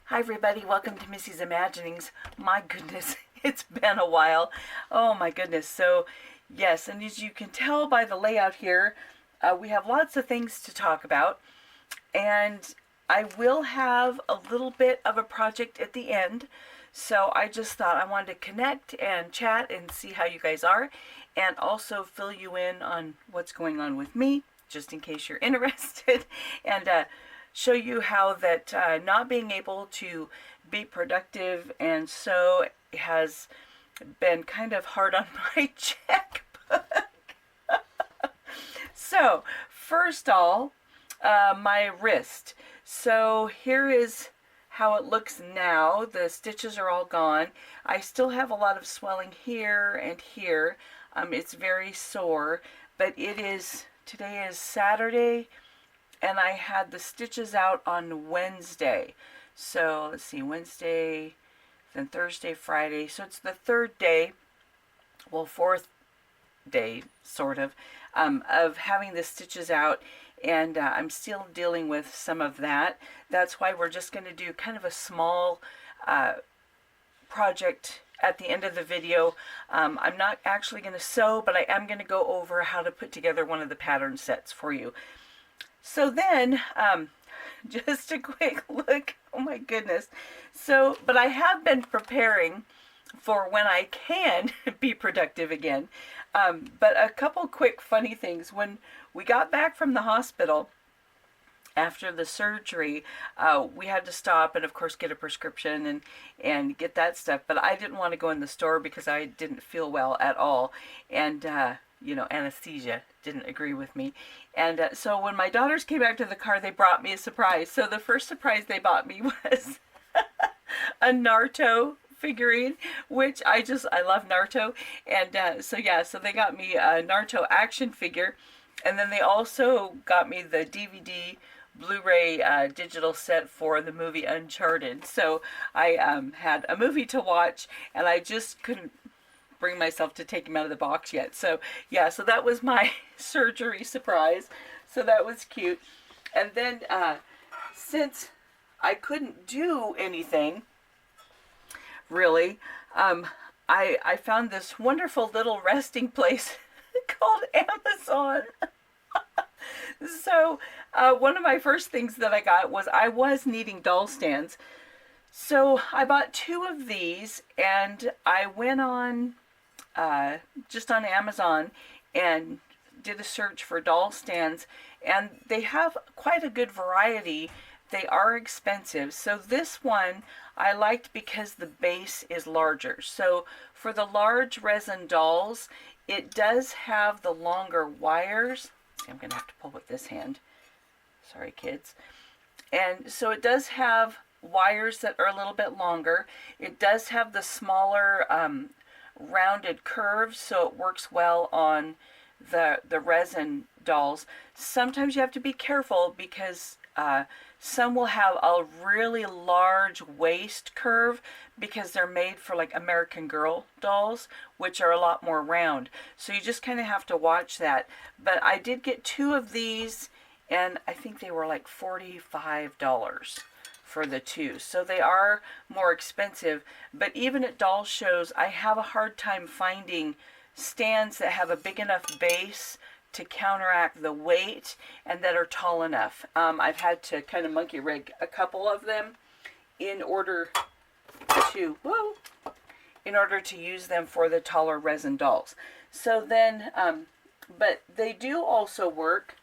Hi everybody, welcome to Missy's Imaginings. My goodness, it's been a while. Oh my goodness. So yes, and as you can tell by the layout here, we have lots of things to talk about, and I will have a little bit of a project at the end. So I just thought I wanted to connect and chat and see how you guys are, and also fill you in on what's going on with me, just in case you're interested, and show you how that not being able to be productive and so has been kind of hard on my checkbook. So first all, my wrist. So here is how it looks now. The stitches are all gone. I still have a lot of swelling here and here. It's very sore, but today is Saturday, and I had the stitches out on Wednesday. So let's see, Wednesday, then Thursday, Friday. So it's the third day, well, fourth day, sort of having the stitches out. And I'm still dealing with some of that. That's why we're just going to do kind of a small project at the end of the video. I'm not actually going to sew, but I am going to go over how to put together one of the pattern sets for you. So then, just a quick look, oh my goodness. So, but I have been preparing for when I can be productive again. But a couple quick funny things. When we got back from the hospital after the surgery, we had to stop and of course get a prescription and get that stuff. But I didn't want to go in the store because I didn't feel well at all. And, anesthesia didn't agree with me. And so when my daughters came back to the car, they brought me a surprise. So the first surprise they bought me was a Naruto figurine, which I love Naruto. And so they got me a Naruto action figure. And then they also got me the DVD Blu-ray digital set for the movie Uncharted. So I had a movie to watch, and I just couldn't bring myself to take him out of the box yet. So yeah, so that was my surgery surprise. So that was cute. And then since I couldn't do anything really, I found this wonderful little resting place called Amazon. So one of my first things that I got was I was needing doll stands. So I bought two of these, and I went on just on Amazon and did a search for doll stands, and they have quite a good variety. They are expensive. So this one I liked because the base is larger. So for the large resin dolls, it does have the longer wires. I'm going to have to pull with this hand. Sorry, kids. And so it does have wires that are a little bit longer. It does have the smaller rounded curves, so it works well on the resin dolls. Sometimes you have to be careful because some will have a really large waist curve because they're made for like American Girl dolls, which are a lot more round. So you just kind of have to watch that. But I did get two of these, and I think they were like $45 for the two. So they are more expensive, but even at doll shows, I have a hard time finding stands that have a big enough base to counteract the weight and that are tall enough. I've had to kind of monkey rig a couple of them in order to use them for the taller resin dolls. So then, but they do also work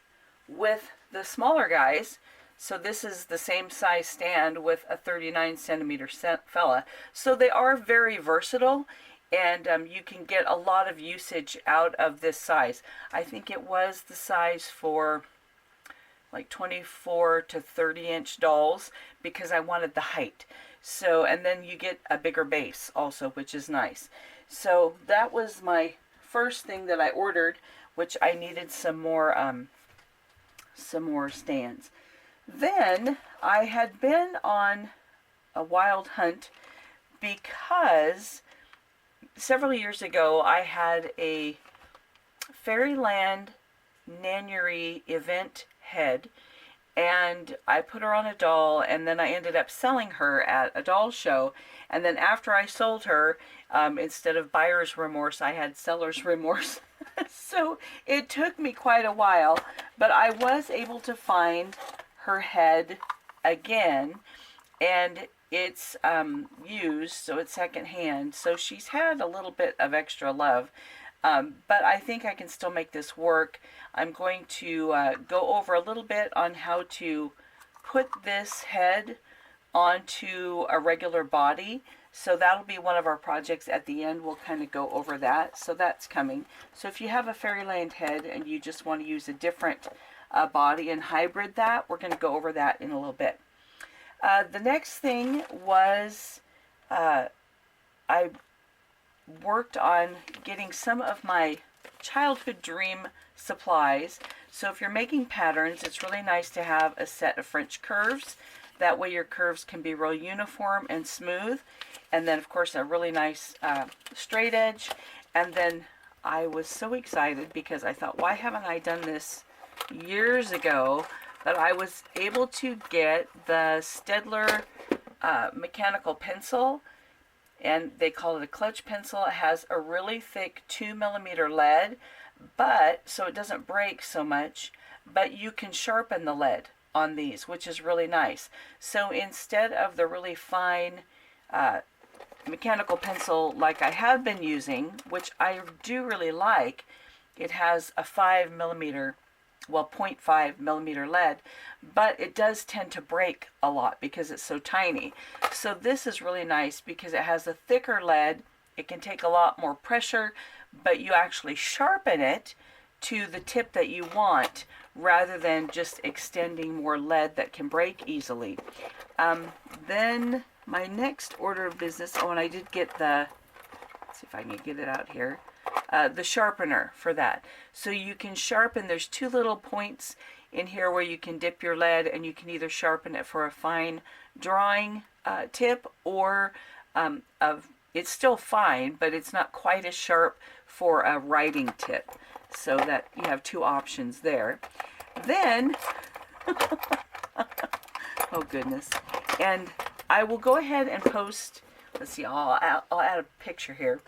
with the smaller guys. So this is the same size stand with a 39 centimeter fella. So they are very versatile, and you can get a lot of usage out of this size. I think it was the size for like 24 to 30 inch dolls because I wanted the height. So, and then you get a bigger base also, which is nice. So that was my first thing that I ordered, which I needed some more stands. Then I had been on a wild hunt because several years ago I had a Fairyland Nannery event head, and I put her on a doll, and then I ended up selling her at a doll show. And then after I sold her, instead of buyer's remorse, I had seller's remorse. So it took me quite a while, but I was able to find her head again, and it's used, so it's secondhand. So she's had a little bit of extra love, but I think I can still make this work. I'm going to go over a little bit on how to put this head onto a regular body. So that'll be one of our projects at the end. We'll kind of go over that. So that's coming. So if you have a Fairyland head and you just want to use a different body and hybrid that, we're going to go over that in a little bit. The next thing was I worked on getting some of my childhood dream supplies. So if you're making patterns, it's really nice to have a set of French curves. That way your curves can be real uniform and smooth. And then of course a really nice straight edge. And then I was so excited because I thought, why haven't I done this years ago? That I was able to get the Staedtler mechanical pencil, and they call it a clutch pencil. It has a really thick 2mm lead, but so it doesn't break so much, but you can sharpen the lead on these, which is really nice. So instead of the really fine mechanical pencil like I have been using, which I do really like, it has a 5mm, well, 0.5mm lead, but it does tend to break a lot because it's so tiny. So this is really nice because it has a thicker lead. It can take a lot more pressure, but you actually sharpen it to the tip that you want rather than just extending more lead that can break easily. Then my next order of business, oh, and I did get the, let's see if I can get it out here, the sharpener for that. So you can sharpen, there's two little points in here where you can dip your lead, and you can either sharpen it for a fine drawing tip, or it's still fine, but it's not quite as sharp for a writing tip. So that you have two options there. Then, oh goodness, and I will go ahead and post, let's see, I'll add a picture here.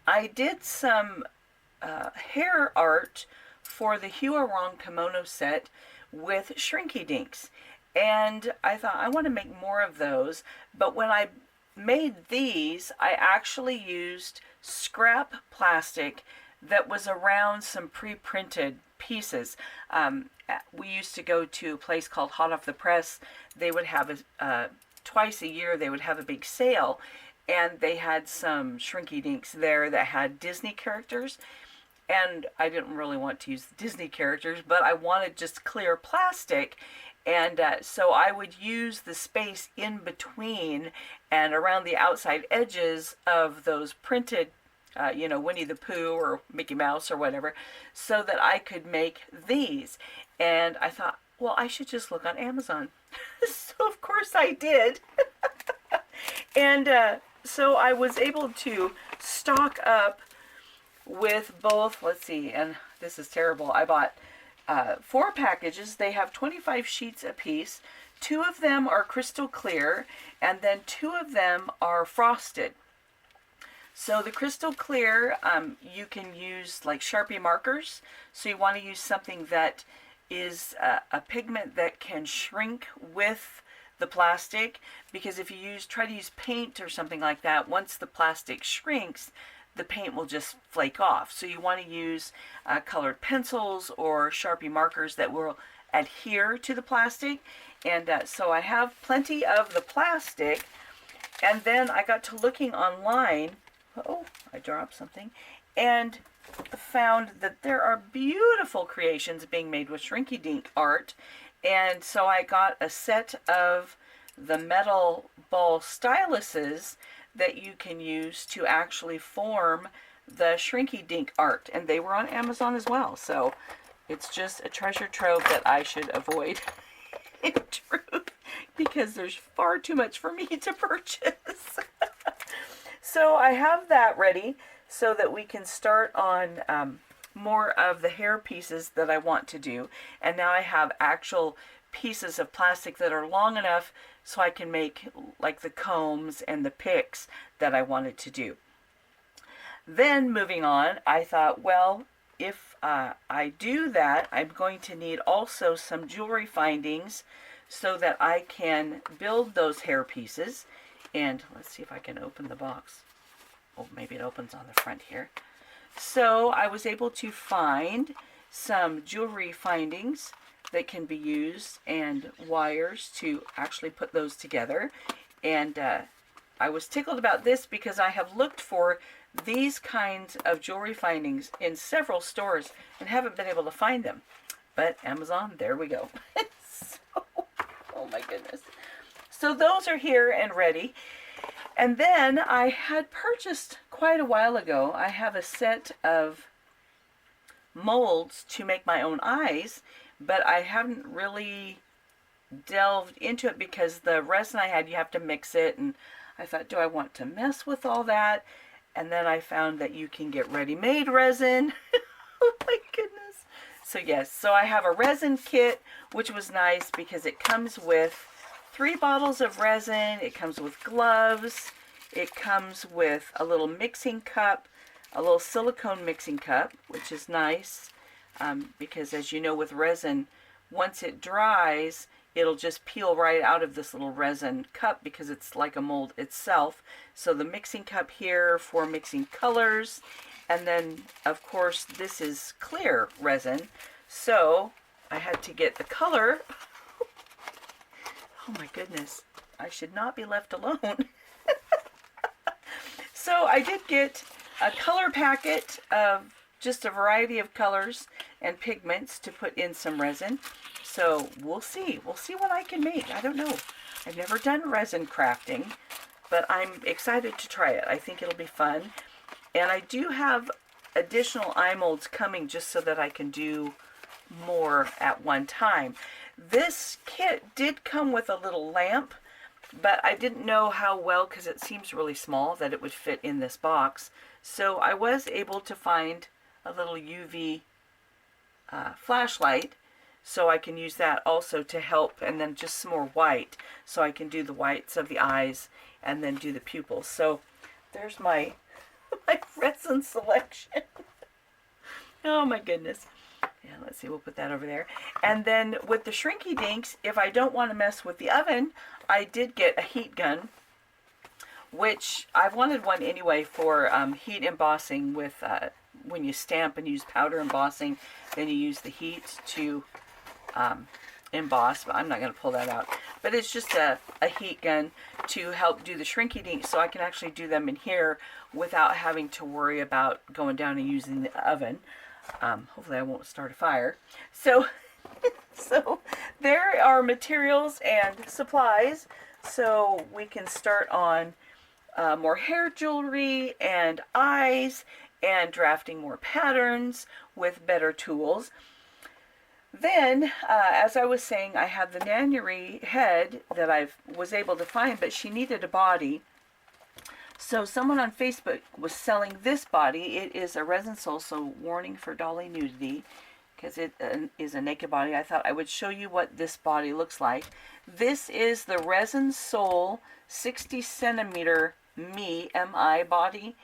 I did some hair art for the Huarong kimono set with Shrinky Dinks, and I thought I want to make more of those, but when I made these, I actually used scrap plastic that was around some pre-printed pieces. We used to go to a place called Hot Off the Press. They would have twice a year they would have a big sale, and they had some Shrinky Dinks there that had Disney characters, and I didn't really want to use the Disney characters, but I wanted just clear plastic, and so I would use the space in between and around the outside edges of those printed Winnie the Pooh or Mickey Mouse or whatever, so that I could make these. And I thought, well, I should just look on Amazon. So of course I did. And so I was able to stock up with both, let's see, and this is terrible. I bought 4 packages. They have 25 sheets apiece. 2 of them are crystal clear, and then 2 of them are frosted. So the crystal clear, you can use like Sharpie markers. So you want to use something that is a pigment that can shrink with the plastic, because if you try to use paint or something like that, once the plastic shrinks, the paint will just flake off. So you want to use colored pencils or Sharpie markers that will adhere to the plastic. And so I have plenty of the plastic, and then I got to looking online. Oh, I dropped something, and found that there are beautiful creations being made with Shrinky Dink art. And so I got a set of the metal ball styluses that you can use to actually form the Shrinky Dink art, and they were on Amazon as well. So it's just a treasure trove that I should avoid in truth, because there's far too much for me to purchase. So I have that ready so that we can start on more of the hair pieces that I want to do. And now I have actual pieces of plastic that are long enough so I can make like the combs and the picks that I wanted to do. Then moving on, I thought, well, if I do that, I'm going to need also some jewelry findings so that I can build those hair pieces. And let's see if I can open the box. Oh, maybe it opens on the front here. So I was able to find some jewelry findings that can be used and wires to actually put those together. And I was tickled about this because I have looked for these kinds of jewelry findings in several stores and haven't been able to find them. But Amazon, there we go. So, oh my goodness. So those are here and ready. And then I had purchased quite a while ago, I have a set of molds to make my own eyes, but I haven't really delved into it because the resin I had, you have to mix it, and I thought, do I want to mess with all that? And then I found that you can get ready-made resin. Oh my goodness. So yes, so I have a resin kit, which was nice because it comes with 3 bottles of resin, it comes with gloves, it comes with a little mixing cup, a little silicone mixing cup, which is nice because as you know with resin, once it dries, it'll just peel right out of this little resin cup because it's like a mold itself. So the mixing cup here for mixing colors, and then of course this is clear resin, so I had to get the color. Oh my goodness, I should not be left alone. So I did get a color packet of just a variety of colors and pigments to put in some resin. So we'll see what I can make. I don't know. I've never done resin crafting, but I'm excited to try it. I think it'll be fun. And I do have additional eye molds coming just so that I can do more at one time. This kit did come with a little lamp, but I didn't know how well, because it seems really small, that it would fit in this box. So I was able to find a little UV flashlight, so I can use that also to help, and then just some more white, so I can do the whites of the eyes and then do the pupils. So there's my resin selection. Oh my goodness. Yeah, let's see, we'll put that over there. And then with the Shrinky Dinks, if I don't want to mess with the oven, I did get a heat gun, which I've wanted one anyway for heat embossing with, when you stamp and use powder embossing, then you use the heat to emboss, but I'm not going to pull that out. But it's just a heat gun to help do the Shrinky Dinks, so I can actually do them in here without having to worry about going down and using the oven. Hopefully I won't start a fire. So, so there are materials and supplies, so we can start on more hair jewelry and eyes and drafting more patterns with better tools. Then, as I was saying, I have the Nanuary head that I was able to find, but she needed a body. So someone on Facebook was selling this body. It is a resin sole, so warning for dolly nudity, because it is a naked body. I thought I would show you what this body looks like. This is the resin sole 60 centimeter M-I body,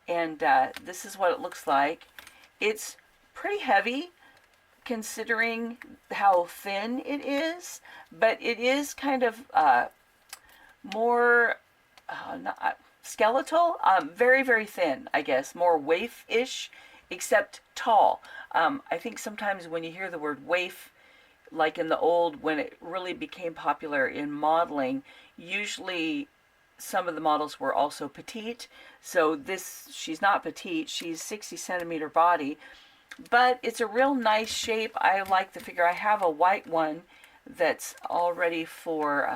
and this is what it looks like. It's pretty heavy considering how thin it is, but it is kind of more skeletal, very, very thin, I guess, more waif-ish, except tall. I think sometimes when you hear the word waif, like in the old, when it really became popular in modeling, usually some of the models were also petite. So this, she's not petite, she's 60 centimeter body, but it's a real nice shape. I like the figure. I have a white one that's all ready for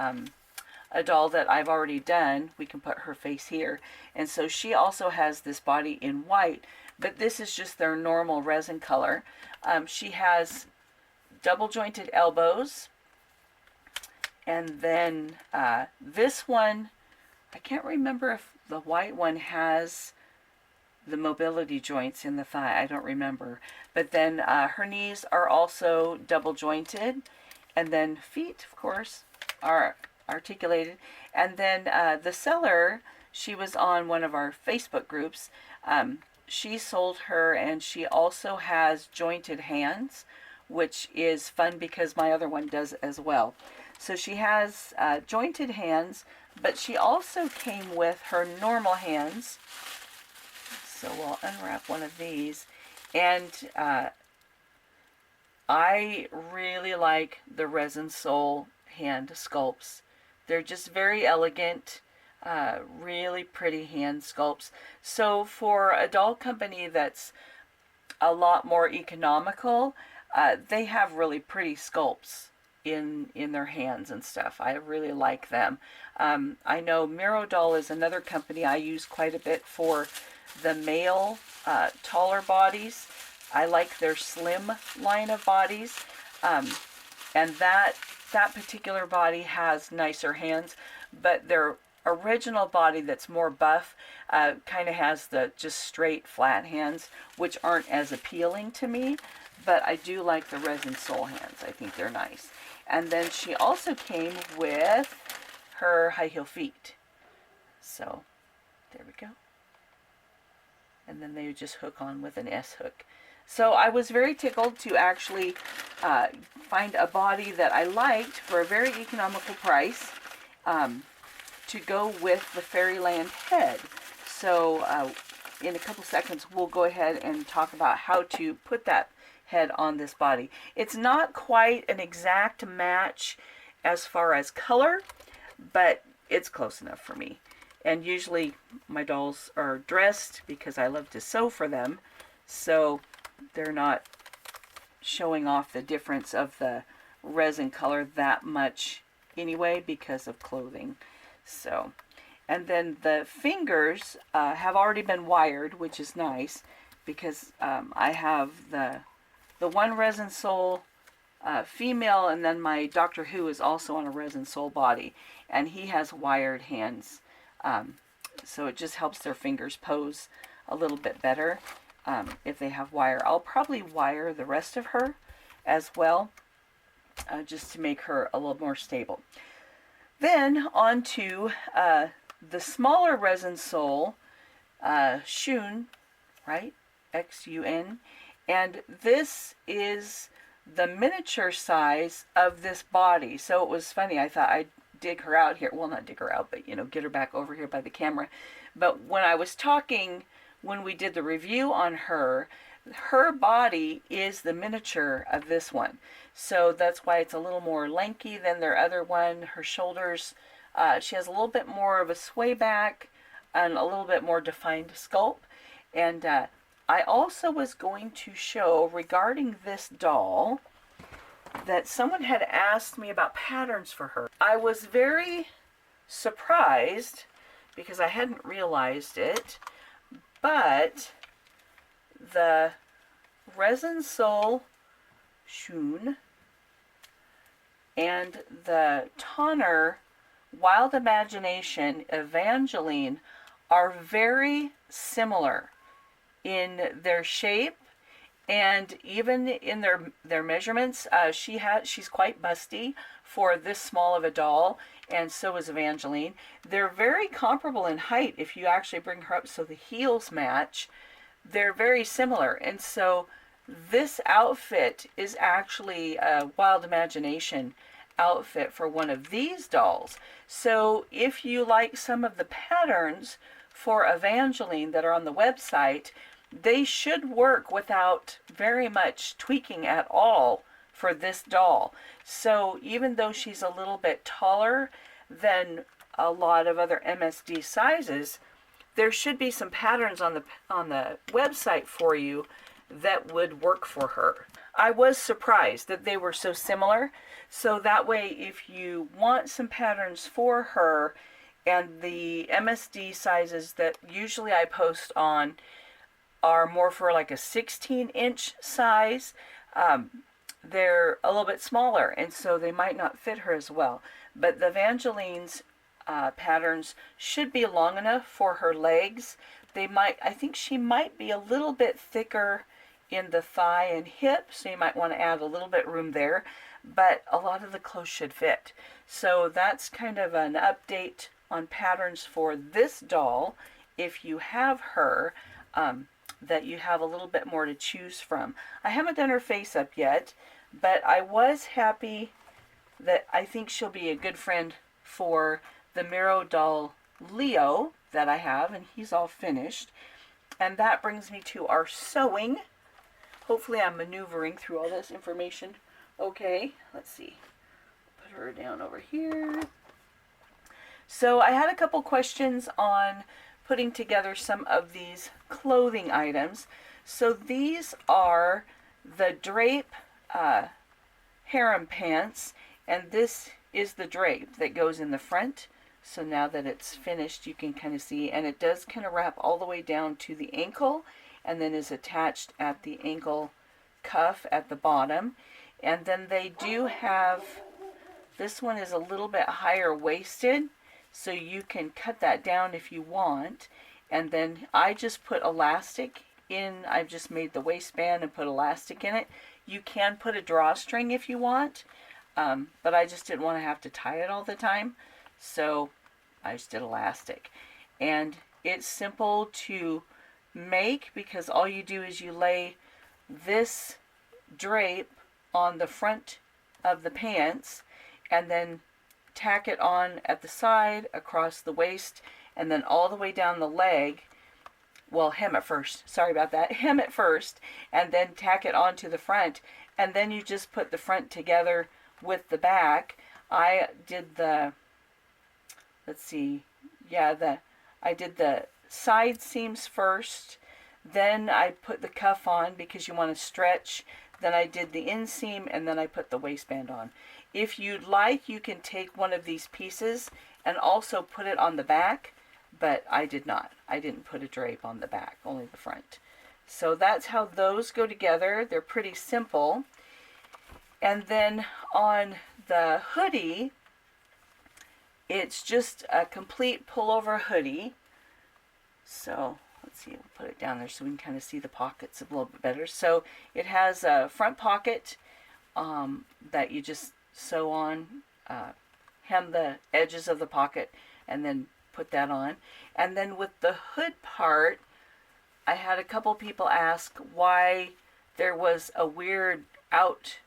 a doll that I've already done. We can put her face here. And so she also has this body in white, but this is just their normal resin color. She has double jointed elbows. And then this one, I can't remember if the white one has the mobility joints in the thigh. I don't remember. But then her knees are also double jointed. And then feet, of course, are articulated. And then the seller, she was on one of our Facebook groups. She sold her, and she also has jointed hands, which is fun because my other one does as well. So she has jointed hands, but she also came with her normal hands. So we'll unwrap one of these. And I really like the Resin Soul hand sculpts. They're just very elegant, really pretty hand sculpts. So for a doll company that's a lot more economical, they have really pretty sculpts in their hands and stuff. I really like them. I know Miro Doll is another company I use quite a bit for the male taller bodies. I like their slim line of bodies, and that particular body has nicer hands, but their original body that's more buff kind of has the just straight flat hands, which aren't as appealing to me, but I do like the Resin Soul hands. I think they're nice. And then she also came with her high heel feet. So there we go. And then they just hook on with an S hook. So I was very tickled to actually find a body that I liked for a very economical price to go with the Fairyland head. So in a couple seconds we'll go ahead and talk about how to put that head on this body. It's not quite an exact match as far as color, but it's close enough for me. And usually my dolls are dressed because I love to sew for them, so they're not showing off the difference of the resin color that much anyway because of clothing. So, and then the fingers have already been wired, which is nice because I have the one Resin Soul female, and then my Doctor Who is also on a Resin Soul body, and he has wired hands. So it just helps their fingers pose a little bit better if they have wire. I'll probably wire the rest of her as well, just to make her a little more stable. Then on to the smaller Resin Soul, Xun, right? X-U-N. And this is the miniature size of this body. So it was funny. I thought I'd dig her out here. Well, not dig her out, but, you know, get her back over here by the camera. But when I was talking, when we did the review on her, her body is the miniature of this one. So that's why it's a little more lanky than their other one. Her shoulders, she has a little bit more of a sway back and a little bit more defined sculpt. And I also was going to show regarding this doll that someone had asked me about patterns for her. I was very surprised because I hadn't realized it, but the Resin Soul Xun and the Tonner Wild Imagination Evangeline are very similar in their shape and even in their measurements. She's quite busty for this small of a doll, and so is Evangeline. They're very comparable in height if you actually bring her up so the heels match. They're very similar, and so this outfit is actually a Wild Imagination outfit for one of these dolls. So if you like some of the patterns for Evangeline that are on the website, they should work without very much tweaking at all for this doll. So even though she's a little bit taller than a lot of other MSD sizes, there should be some patterns on the website for you that would work for her. I was surprised that they were so similar. So that way, if you want some patterns for her, and the MSD sizes that usually I post on are more for like a 16-inch size, they're a little bit smaller, and so they might not fit her as well. But the Evangeline's patterns should be long enough for her legs, I think she might be a little bit thicker in the thigh and hip, so you might want to add a little bit room there, but a lot of the clothes should fit. So that's kind of an update on patterns for this doll. If you have her, that you have a little bit more to choose from. I haven't done her face up yet, but I was happy that I think she'll be a good friend for the Miro doll Leo that I have, and he's all finished. And that brings me to our sewing. Hopefully I'm maneuvering through all this information. Okay, let's see. Put her down over here. So I had a couple questions on putting together some of these clothing items. So these are the drape harem pants, and this is the drape that goes in the front. So now that it's finished, you can kind of see, and it does kind of wrap all the way down to the ankle, and then is attached at the ankle cuff at the bottom. And then they do have, this one is a little bit higher waisted, so you can cut that down if you want. And then I just put elastic in. I've just made the waistband and put elastic in it. You can put a drawstring if you want, but I just didn't want to have to tie it all the time, so I just did elastic. And it's simple to make because all you do is you lay this drape on the front of the pants and then tack it on at the side, across the waist, and then all the way down the leg. Well, hem it first. Sorry about that. Hem it first, and then tack it onto the front. And then you just put the front together with the back. I did the, let's see, yeah, I did the side seams first. Then I put the cuff on because you want to stretch. Then I did the inseam, and then I put the waistband on. If you'd like, you can take one of these pieces and also put it on the back, but I did not. I didn't put a drape on the back, only the front. So that's how those go together. They're pretty simple. And then on the hoodie, it's just a complete pullover hoodie. So let's see, we'll put it down there so we can kind of see the pockets a little bit better. So it has a front pocket that you just sew on, hem the edges of the pocket, and then put that on. And then with the hood part, I had a couple people ask why there was a weird out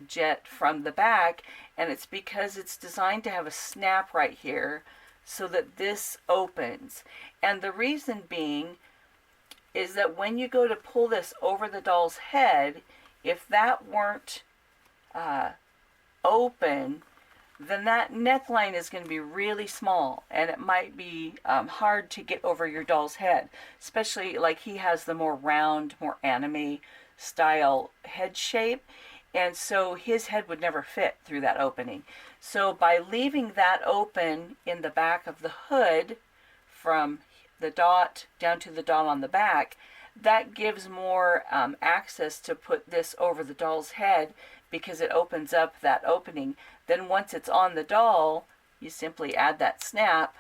jet from the back, and it's because it's designed to have a snap right here so that this opens. And the reason being is that when you go to pull this over the doll's head, if that weren't open, then that neckline is going to be really small, and it might be hard to get over your doll's head, especially like he has the more round, more anime style head shape, and so his head would never fit through that opening. So by leaving that open in the back of the hood from the dot down to the dot on the back, that gives more access to put this over the doll's head because it opens up that opening. Then once it's on the doll, you simply add that snap,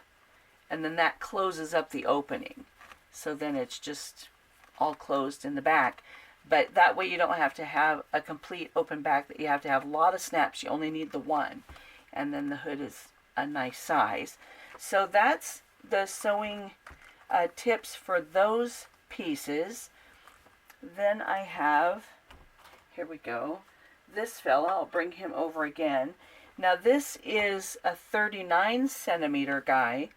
and then that closes up the opening. So then it's just all closed in the back. But that way you don't have to have a complete open back, that you have to have a lot of snaps. You only need the one. And then the hood is a nice size. So that's the sewing tips for those pieces. Then I have, here we go, this fella. I'll bring him over again. Now this is a 39 centimeter guy.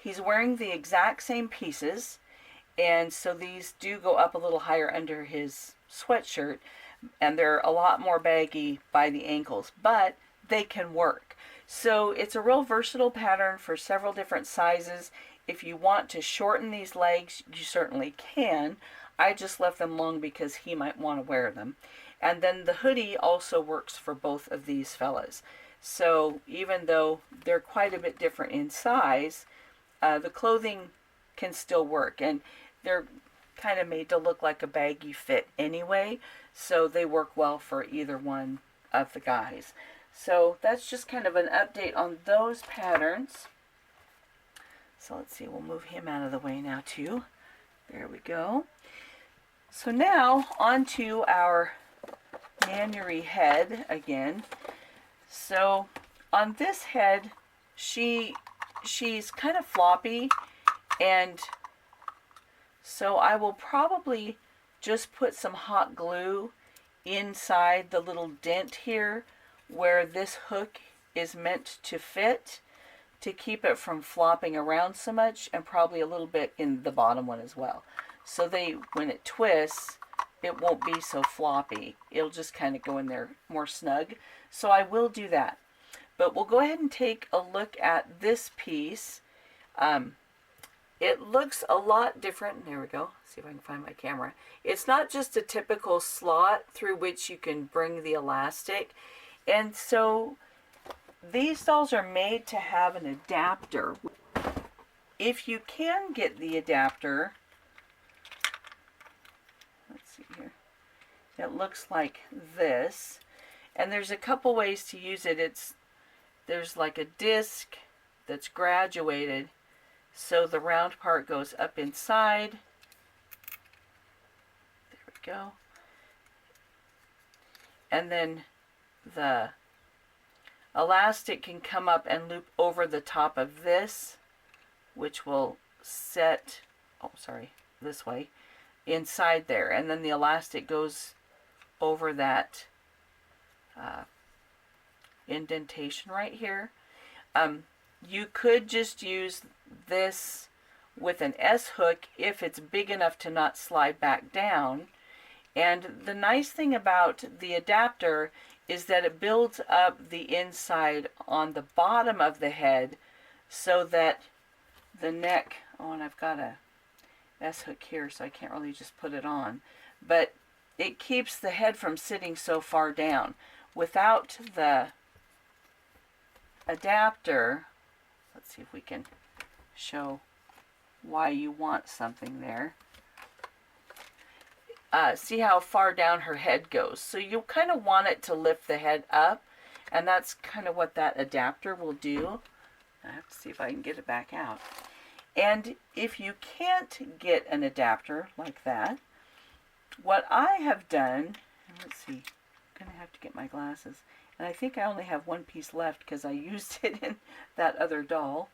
He's wearing the exact same pieces, and so these do go up a little higher under his sweatshirt, and they're a lot more baggy by the ankles, but they can work. So it's a real versatile pattern for several different sizes. If you want to shorten these legs, you certainly can. I just left them long because he might want to wear them. And then the hoodie also works for both of these fellas. So even though they're quite a bit different in size, the clothing can still work. And they're kind of made to look like a baggy fit anyway, so they work well for either one of the guys. So that's just kind of an update on those patterns. So let's see, we'll move him out of the way now too. There we go. So now onto our Manuary head again. So on this head, she's kind of floppy, and so I will probably just put some hot glue inside the little dent here where this hook is meant to fit, to keep it from flopping around so much, and probably a little bit in the bottom one as well. So when it twists, it won't be so floppy. It'll just kind of go in there more snug. So I will do that. But we'll go ahead and take a look at this piece. It looks a lot different. There we go. See if I can find my camera. It's not just a typical slot through which you can bring the elastic. And so these dolls are made to have an adapter. If you can get the adapter, let's see here, it looks like this. And there's a couple ways to use it. There's like a disc that's graduated, so the round part goes up inside. There we go. And then the elastic can come up and loop over the top of this, which will set, this way, inside there. And then the elastic goes over that indentation right here. You could just use this with an S hook if it's big enough to not slide back down. And the nice thing about the adapter is that it builds up the inside on the bottom of the head so that the neck, and I've got a S hook here so I can't really just put it on, but it keeps the head from sitting so far down. Without the adapter, let's see if we can show why you want something there. See how far down her head goes. So you kind of want it to lift the head up, and that's kind of what that adapter will do. I have to see if I can get it back out. And if you can't get an adapter like that, what I have done, let's see, I'm going to have to get my glasses. And I think I only have one piece left because I used it in that other doll.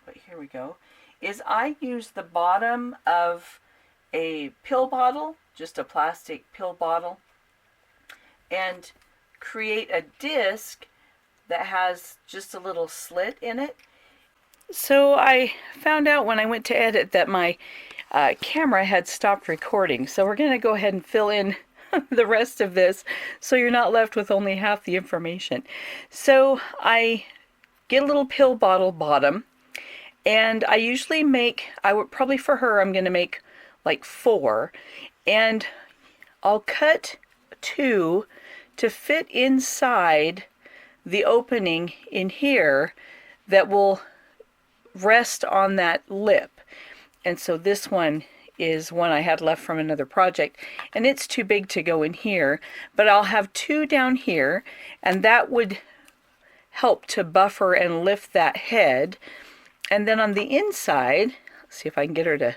But here we go. Is I use the bottom of a pill bottle, just a plastic pill bottle, and create a disc that has just a little slit in it. So I found out when I went to edit that my camera had stopped recording. So we're going to go ahead and fill in the rest of this so you're not left with only half the information. So I get a little pill bottle bottom, and I usually probably for her I'm going to make like 4, and I'll cut 2 to fit inside the opening in here that will rest on that lip. And so this one is one I had left from another project, and it's too big to go in here, but I'll have 2 down here, and that would help to buffer and lift that head. And then on the inside, let's see if I can get her to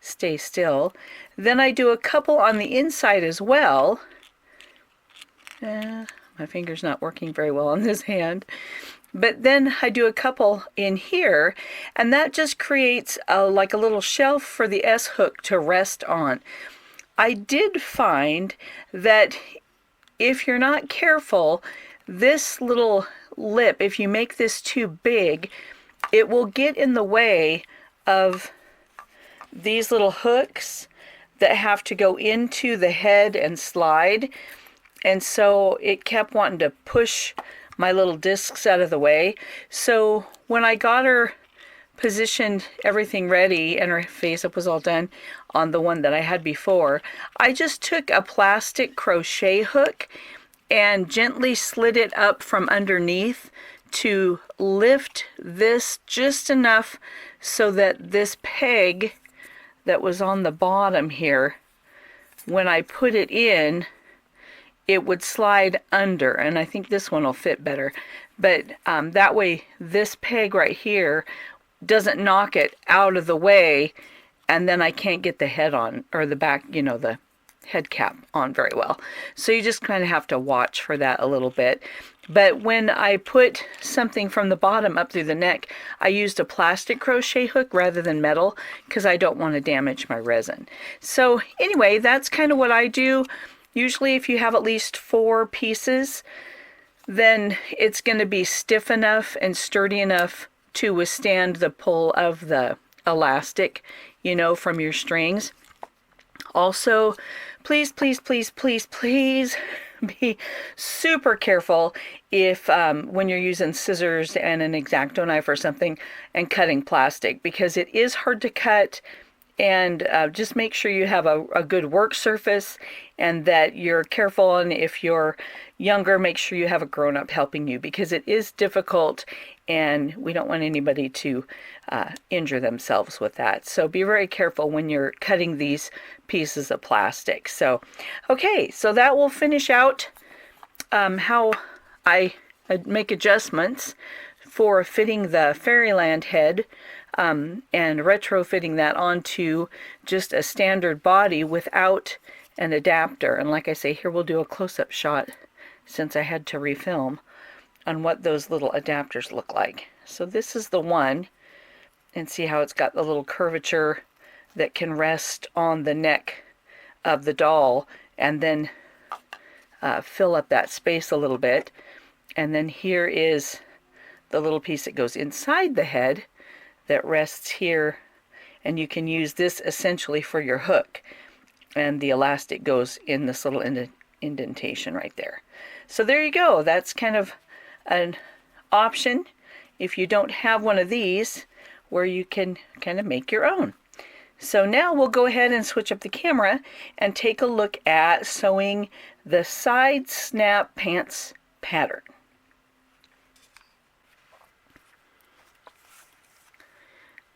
stay still, then I do a couple on the inside as well. My finger's not working very well on this hand. But then I do a couple in here, and that just creates like a little shelf for the S hook to rest on. I did find that if you're not careful, this little lip, if you make this too big, it will get in the way of these little hooks that have to go into the head and slide. And so it kept wanting to push my little discs out of the way. So when I got her positioned, everything ready, and her face up was all done on the one that I had before, I just took a plastic crochet hook and gently slid it up from underneath to lift this just enough so that this peg that was on the bottom here, when I put it in, it would slide under, and I think this one will fit better. But that way, this peg right here doesn't knock it out of the way, and then I can't get the head on, or the back, you know, the head cap on very well. So you just kind of have to watch for that a little bit. But when I put something from the bottom up through the neck, I used a plastic crochet hook rather than metal because I don't want to damage my resin. So anyway, that's kind of what I do. Usually if you have at least 4 pieces, then it's going to be stiff enough and sturdy enough to withstand the pull of the elastic, you know, from your strings. Also, please, please, please, please, please be super careful if when you're using scissors and an X-Acto knife or something and cutting plastic, because it is hard to cut. And just make sure you have a good work surface and that you're careful. And if you're younger, make sure you have a grown-up helping you, because it is difficult and we don't want anybody to injure themselves with that. So be very careful when you're cutting these pieces of plastic. So, okay, so that will finish out how I make adjustments for fitting the Fairyland head and retrofitting that onto just a standard body without an adapter. And like I say, here we'll do a close-up shot, since I had to refilm, on what those little adapters look like. So this is the one, and see how it's got the little curvature that can rest on the neck of the doll and then fill up that space a little bit. And then here is the little piece that goes inside the head that rests here, and you can use this essentially for your hook, and the elastic goes in this little indentation right there. So there you go. That's kind of an option if you don't have one of these, where you can kind of make your own. So now we'll go ahead and switch up the camera and take a look at sewing the SideSnap pants pattern.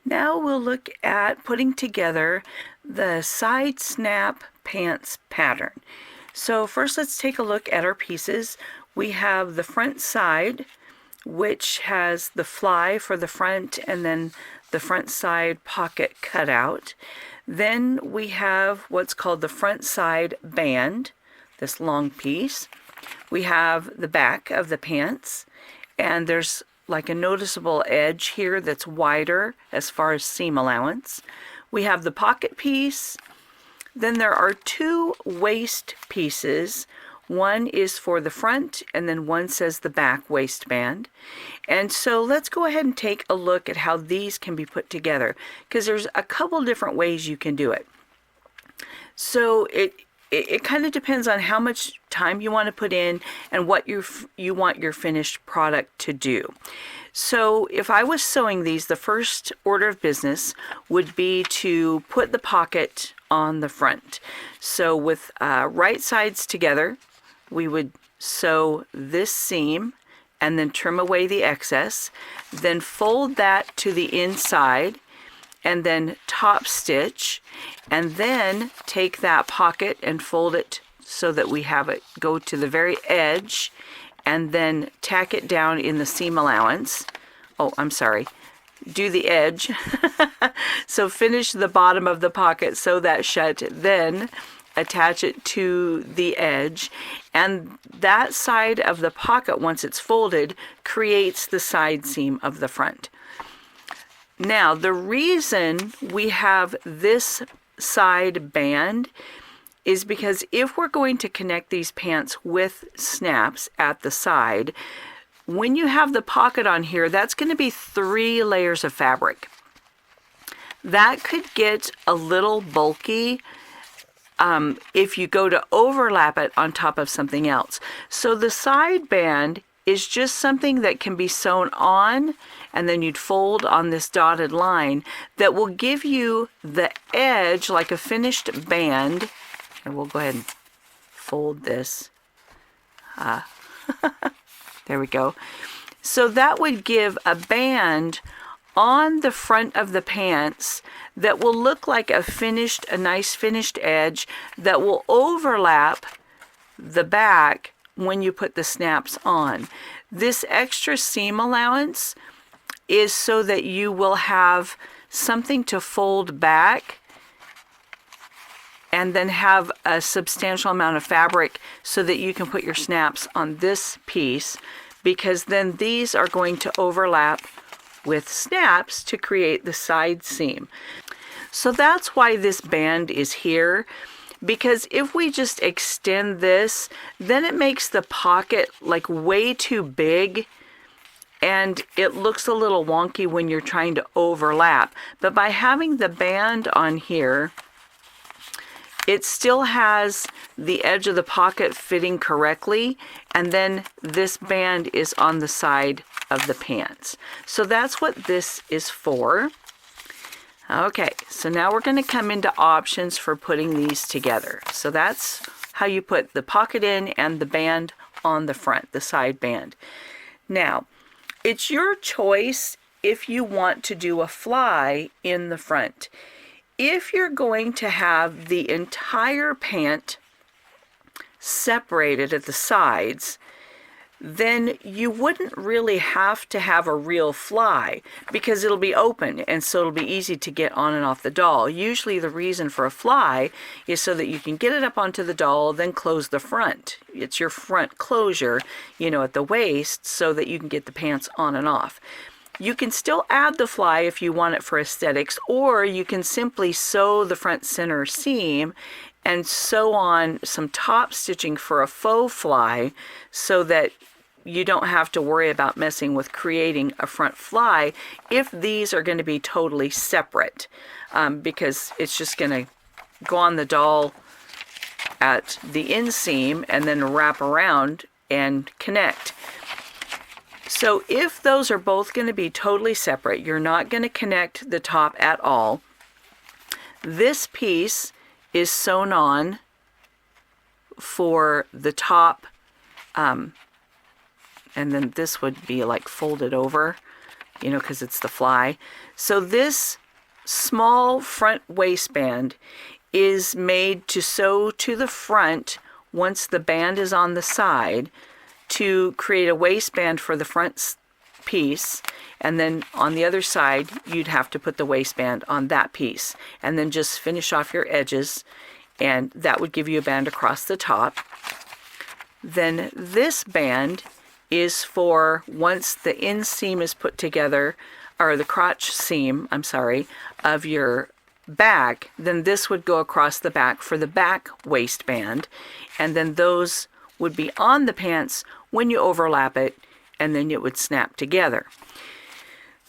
Now we'll look at putting together the SideSnap pants pattern. So first let's take a look at our pieces. We have the front side, which has the fly for the front and then the front side pocket cut out. Then we have what's called the front side band, this long piece. We have the back of the pants, and there's like a noticeable edge here that's wider as far as seam allowance. We have the pocket piece. Then there are 2 waist pieces. One is for the front, and then one says the back waistband. And so let's go ahead and take a look at how these can be put together, because there's a couple different ways you can do it. So it kind of depends on how much time you want to put in and what you want your finished product to do. So if I was sewing these, the first order of business would be to put the pocket on the front. So with right sides together, we would sew this seam and then trim away the excess, then fold that to the inside and then top stitch, and then take that pocket and fold it so that we have it go to the very edge, and then tack it down in the seam allowance. Oh, I'm sorry. Do the edge. So finish the bottom of the pocket, sew that shut, then attach it to the edge, and that side of the pocket, once it's folded, creates the side seam of the front. Now, the reason we have this side band is because if we're going to connect these pants with snaps at the side, when you have the pocket on here, that's going to be 3 layers of fabric. That could get a little bulky if you go to overlap it on top of something else. So the side band is just something that can be sewn on, and then you'd fold on this dotted line that will give you the edge like a finished band. And we'll go ahead and fold this. There we go. So that would give a band on the front of the pants that will look like a nice finished edge that will overlap the back when you put the snaps on. This extra seam allowance is so that you will have something to fold back and then have a substantial amount of fabric so that you can put your snaps on this piece, because then these are going to overlap with snaps to create the side seam. So that's why this band is here, because if we just extend this, then it makes the pocket like way too big and it looks a little wonky when you're trying to overlap. But by having the band on here, it still has the edge of the pocket fitting correctly, and then this band is on the side of the pants. So that's what this is for. Okay, so now we're going to come into options for putting these together. So that's how you put the pocket in and the band on the front, the side band. Now, it's your choice if you want to do a fly in the front. If you're going to have the entire pant separated at the sides, then you wouldn't really have to have a real fly because it'll be open, and so it'll be easy to get on and off the doll. Usually the reason for a fly is so that you can get it up onto the doll, then close the front. It's your front closure, you know, at the waist, so that you can get the pants on and off. You can still add the fly if you want it for aesthetics, or you can simply sew the front center seam and sew on some top stitching for a faux fly so that you don't have to worry about messing with creating a front fly if these are going to be totally separate, because it's just going to go on the doll at the inseam and then wrap around and connect. So if those are both going to be totally separate, you're not going to connect the top at all. This piece is sewn on for the top, and then this would be like folded over, you know, because it's the fly. So this small front waistband is made to sew to the front once the band is on the side, to create a waistband for the front piece, and then on the other side you'd have to put the waistband on that piece and then just finish off your edges, and that would give you a band across the top. Then this band is for once the inseam is put together, or the crotch seam, I'm sorry, of your back, then this would go across the back for the back waistband, and then those would be on the pants when you overlap it, and then it would snap together.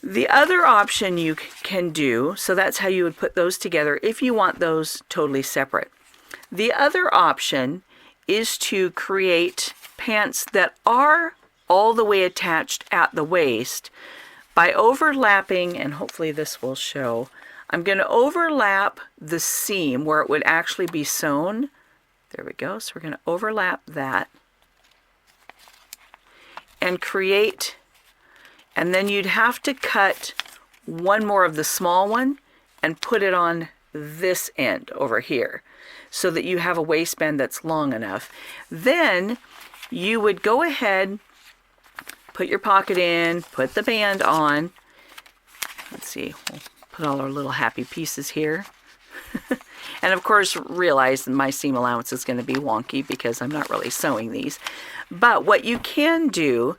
The other option you can do, so that's how you would put those together if you want those totally separate. The other option is to create pants that are all the way attached at the waist by overlapping, and hopefully this will show. I'm going to overlap the seam where it would actually be sewn. There we go. So we're going to overlap that and create, and then you'd have to cut one more of the small one and put it on this end over here so that you have a waistband that's long enough. Then you would go ahead, put your pocket in, put the band on. Let's see, we'll put all our little happy pieces here. And of course realize that my seam allowance is going to be wonky because I'm not really sewing these. But what you can do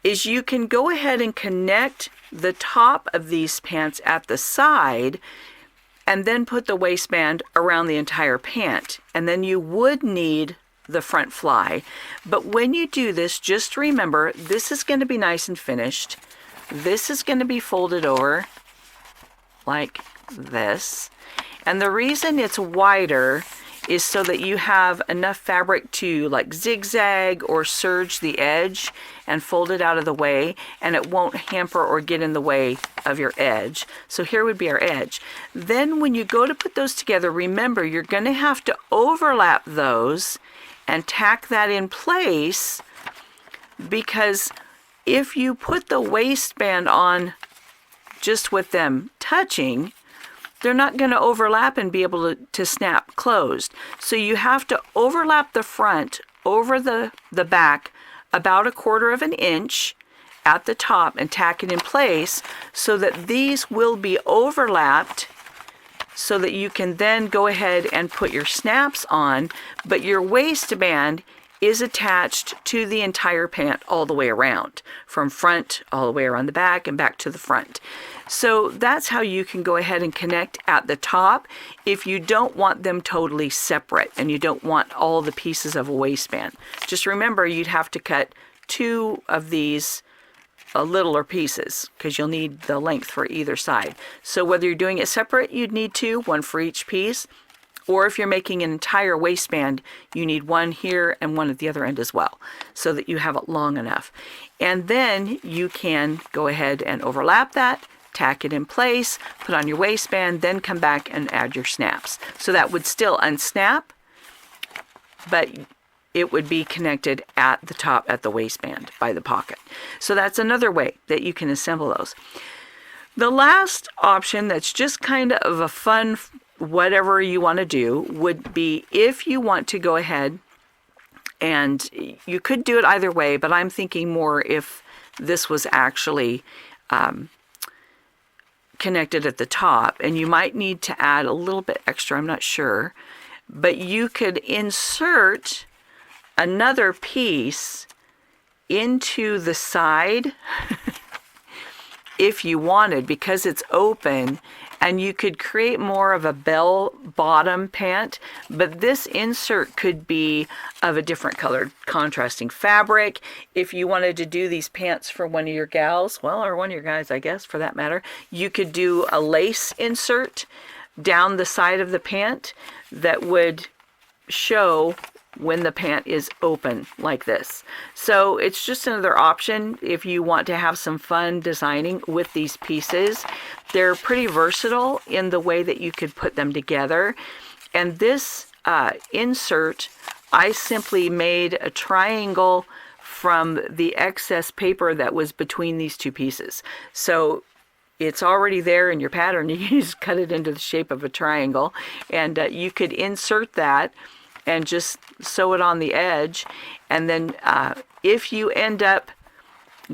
is you can go ahead and connect the top of these pants at the side and then put the waistband around the entire pant. And then you would need the front fly. But when you do this, just remember, this is going to be nice and finished. This is going to be folded over like this. And the reason it's wider is so that you have enough fabric to like zigzag or serge the edge and fold it out of the way, and it won't hamper or get in the way of your edge. So here would be our edge. Then when you go to put those together, remember you're going to have to overlap those and tack that in place, because if you put the waistband on just with them touching, they're not going to overlap and be able to snap closed. So you have to overlap the front over the back about 1/4 of an inch, at the top and tack it in place so that these will be overlapped, so that you can then go ahead and put your snaps on, but your waistband is attached to the entire pant all the way around, from front all the way around the back and back to the front. So that's how you can go ahead and connect at the top if you don't want them totally separate and you don't want all the pieces of a waistband. Just remember, you'd have to cut 2 of these littler pieces because you'll need the length for either side. So whether you're doing it separate, you'd need 2, 1 for each piece. Or if you're making an entire waistband, you need 1 here and 1 at the other end as well, so that you have it long enough. And then you can go ahead and overlap that, tack it in place, put on your waistband, then come back and add your snaps. So that would still unsnap, but it would be connected at the top at the waistband by the pocket. So that's another way that you can assemble those. The last option that's just kind of a fun whatever you want to do would be if you want to go ahead, and you could do it either way, but I'm thinking more if this was actually connected at the top, and you might need to add a little bit extra, I'm not sure, but you could insert another piece into the side if you wanted, because it's open, and you could create more of a bell bottom pant, but this insert could be of a different colored contrasting fabric. If you wanted to do these pants for one of your gals, well, or one of your guys, I guess, for that matter, you could do a lace insert down the side of the pant that would show when the pant is open like this. So it's just another option if you want to have some fun designing with these pieces. They're pretty versatile in the way that you could put them together. And this insert, I simply made a triangle from the excess paper that was between these 2 pieces. So it's already there in your pattern. You can just cut it into the shape of a triangle, and you could insert that and just sew it on the edge. And then if you end up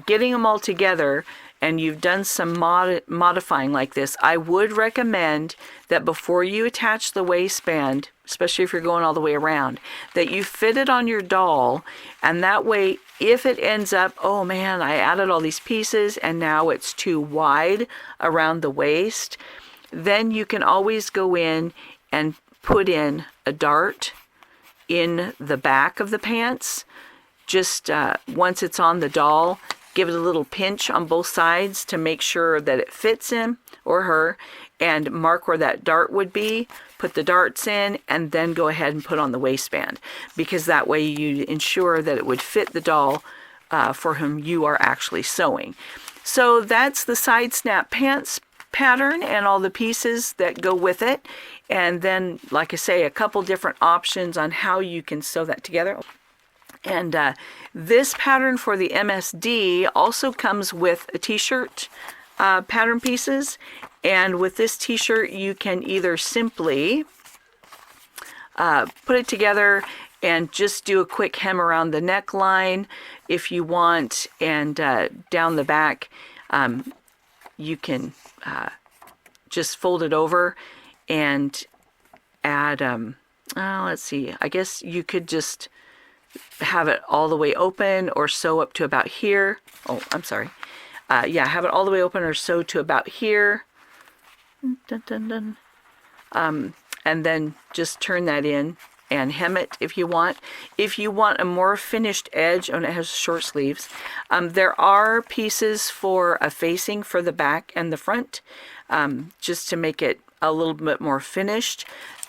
getting them all together and you've done some modifying like this, I would recommend that before you attach the waistband, especially if you're going all the way around, that you fit it on your doll, and that way if it ends up, oh man, I added all these pieces and now it's too wide around the waist, then you can always go in and put in a dart in the back of the pants. Just once it's on the doll, give it a little pinch on both sides to make sure that it fits him or her, and mark where that dart would be, put the darts in, and then go ahead and put on the waistband, because that way you ensure that it would fit the doll for whom you are actually sewing. So that's the SideSnap pants pattern and all the pieces that go with it. And then, like I say, a couple different options on how you can sew that together. And this pattern for the MSD also comes with a t-shirt pattern pieces. And with this t-shirt, you can either simply put it together and just do a quick hem around the neckline if you want. And down the back, you can just fold it over and add, let's see, I guess you could just have it all the way open or sew up to about here. Oh, I'm sorry. Yeah, have it all the way open or sew to about here. Dun, dun, dun. And then just turn that in and hem it if you want. If you want a more finished edge, and it has short sleeves, there are pieces for a facing for the back and the front, just to make it a little bit more finished.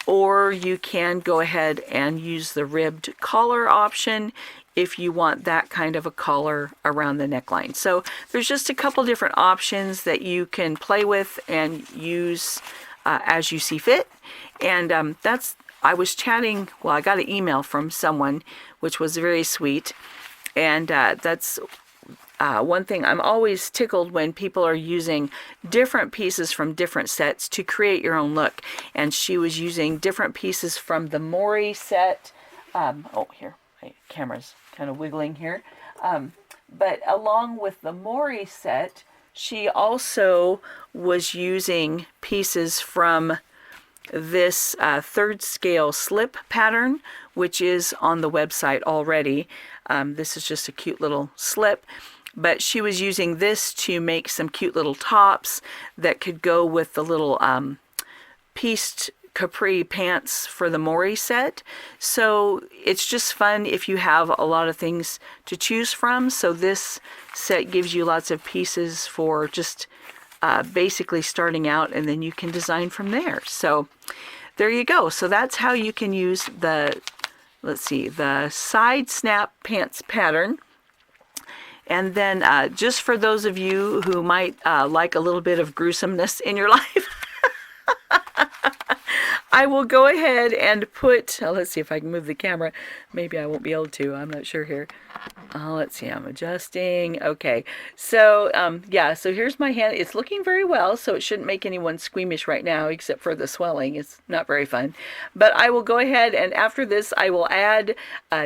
Or you can go ahead and use the ribbed collar option if you want that kind of a collar around the neckline. So there's just a couple different options that you can play with and use as you see fit. And I was chatting, well, I got an email from someone, which was very sweet. And that's one thing, I'm always tickled when people are using different pieces from different sets to create your own look. And she was using different pieces from the Mori set. Oh, here, my camera's kind of wiggling here. But along with the Mori set, she also was using pieces from this third scale slip pattern, which is on the website already. This is just a cute little slip, but she was using this to make some cute little tops that could go with the little pieced capri pants for the Mori set. So it's just fun if you have a lot of things to choose from. So this set gives you lots of pieces for just basically starting out, and then you can design from there. So there you go. So that's how you can use the, let's see, the SideSnap pants pattern. And then just for those of you who might like a little bit of gruesomeness in your life, I will go ahead and put, let's see if I can move the camera. Maybe I won't be able to. I'm not sure here. Let's see, I'm adjusting. Okay, so yeah, so here's my hand. It's looking very well, so it shouldn't make anyone squeamish right now, except for the swelling. It's not very fun. But I will go ahead, and after this, I will add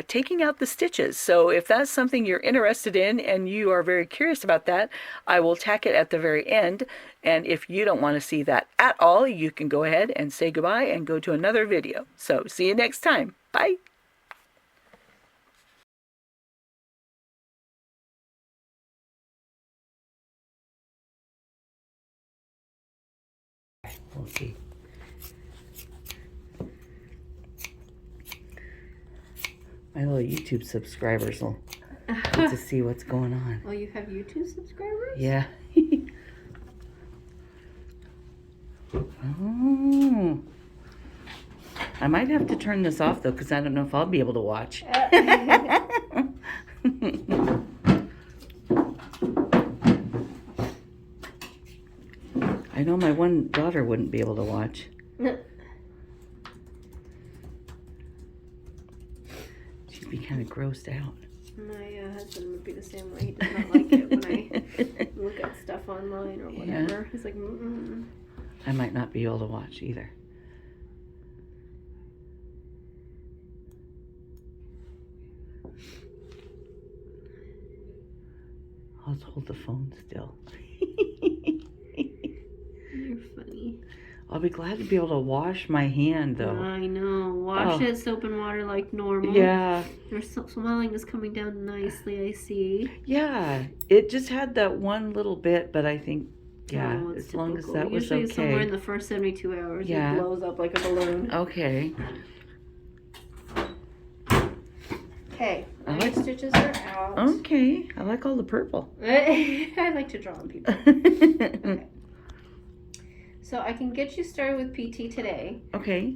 taking out the stitches. So if that's something you're interested in and you are very curious about that, I will tack it at the very end. And if you don't want to see that at all, you can go ahead and say goodbye and go to another video. So see you next time. Bye. We'll see. My little YouTube subscribers will get to see what's going on. Oh, you have YouTube subscribers? Yeah. Oh. I might have to turn this off though, because I don't know if I'll be able to watch. I know my one daughter wouldn't be able to watch. She'd be kind of grossed out. My husband would be the same way. He does not like it when I look at stuff online or whatever. Yeah. He's like, mm-mm. I might not be able to watch either. I'll just hold the phone still. You're funny. I'll be glad to be able to wash my hand though. I know. Wash it, soap and water like normal. Yeah. Your swelling is coming down nicely, I see. Yeah. It just had that one little bit, but I think, yeah, as typical. Long as that was okay. Usually somewhere in the first 72 hours, yeah, it blows up like a balloon. Okay. Okay, my stitches are out. Okay, I like all the purple. I like to draw on people. Okay. So I can get you started with PT today. Okay.